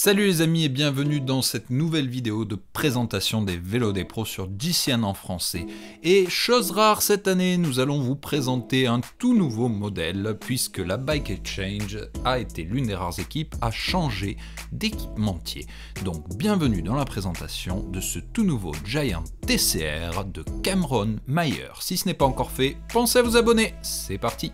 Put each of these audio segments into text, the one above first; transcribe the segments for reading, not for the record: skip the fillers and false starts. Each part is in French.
Salut les amis et bienvenue dans cette nouvelle vidéo de présentation des vélos des pros sur GCN en français. Et chose rare cette année, nous allons vous présenter un tout nouveau modèle puisque la Bike Exchange a été l'une des rares équipes à changer d'équipementier. Donc bienvenue dans la présentation de ce tout nouveau Giant TCR de Cameron Mayer. Si ce n'est pas encore fait, pensez à vous abonner, c'est parti!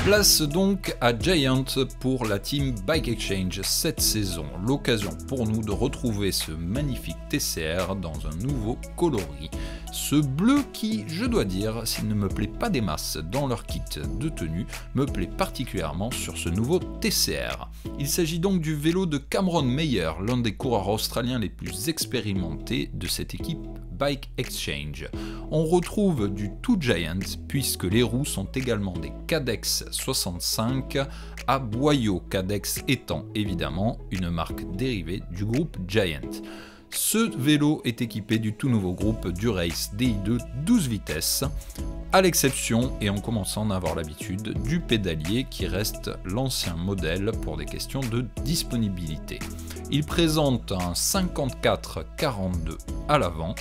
Place donc à Giant pour la team Bike Exchange cette saison. L'occasion pour nous de retrouver ce magnifique TCR dans un nouveau coloris. Ce bleu qui, je dois dire, s'il ne me plaît pas des masses dans leur kit de tenue, me plaît particulièrement sur ce nouveau TCR. Il s'agit donc du vélo de Cameron Mayer, l'un des coureurs australiens les plus expérimentés de cette équipe Bike Exchange. On retrouve du tout Giant puisque les roues sont également des Cadex 65 à boyau, Cadex étant évidemment une marque dérivée du groupe Giant. Ce vélo est équipé du tout nouveau groupe Dura-Ace Di2 12 vitesses, à l'exception, et on commence à en avoir l'habitude, du pédalier qui reste l'ancien modèle pour des questions de disponibilité. Il présente un 54-42 à l'avant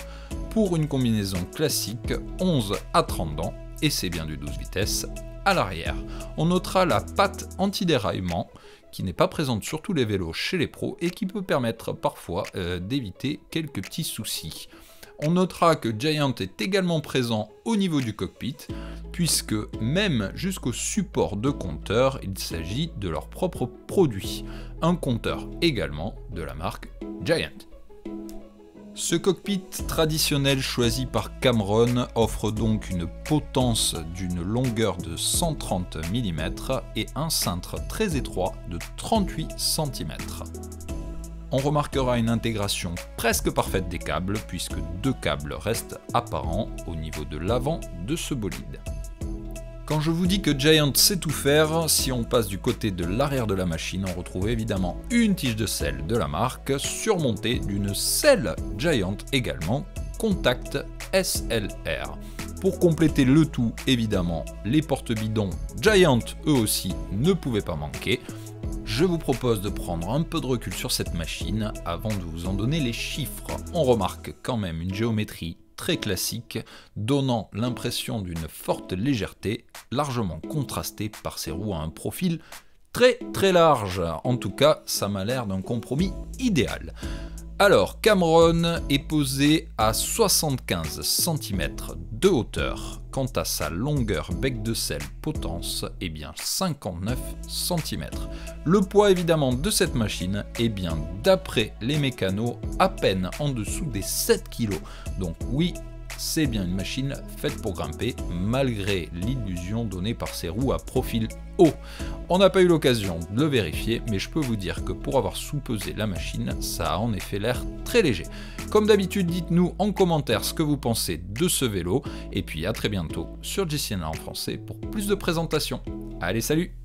pour une combinaison classique 11 à 30 dents, et c'est bien du 12 vitesses à l'arrière. On notera la patte anti-déraillement qui n'est pas présente sur tous les vélos chez les pros et qui peut permettre parfois d'éviter quelques petits soucis. On notera que Giant est également présent au niveau du cockpit, puisque même jusqu'au support de compteur, il s'agit de leur propre produit. Un compteur également de la marque Giant. Ce cockpit traditionnel choisi par Cameron offre donc une potence d'une longueur de 130 mm et un cintre très étroit de 38 cm. On remarquera une intégration presque parfaite des câbles puisque deux câbles restent apparents au niveau de l'avant de ce bolide. Quand je vous dis que Giant sait tout faire, si on passe du côté de l'arrière de la machine, on retrouve évidemment une tige de selle de la marque, surmontée d'une selle Giant également, Contact SLR. Pour compléter le tout, évidemment, les porte-bidons Giant, eux aussi, ne pouvaient pas manquer. Je vous propose de prendre un peu de recul sur cette machine avant de vous en donner les chiffres. On remarque quand même une géométrie très classique, donnant l'impression d'une forte légèreté, largement contrastée par ses roues à un profil très large. En tout cas, ça m'a l'air d'un compromis idéal. Alors, Cameron est posé à 75 cm de hauteur. Quant à sa longueur bec de selle potence, eh bien 59 cm. Le poids évidemment de cette machine, eh bien d'après les mécanos, à peine en dessous des 7 kg. Donc oui, c'est bien une machine faite pour grimper, malgré l'illusion donnée par ses roues à profil haut. On n'a pas eu l'occasion de le vérifier, mais je peux vous dire que pour avoir sous-pesé la machine, ça a en effet l'air très léger. Comme d'habitude, dites-nous en commentaire ce que vous pensez de ce vélo, et puis à très bientôt sur GCN en français pour plus de présentations. Allez, salut!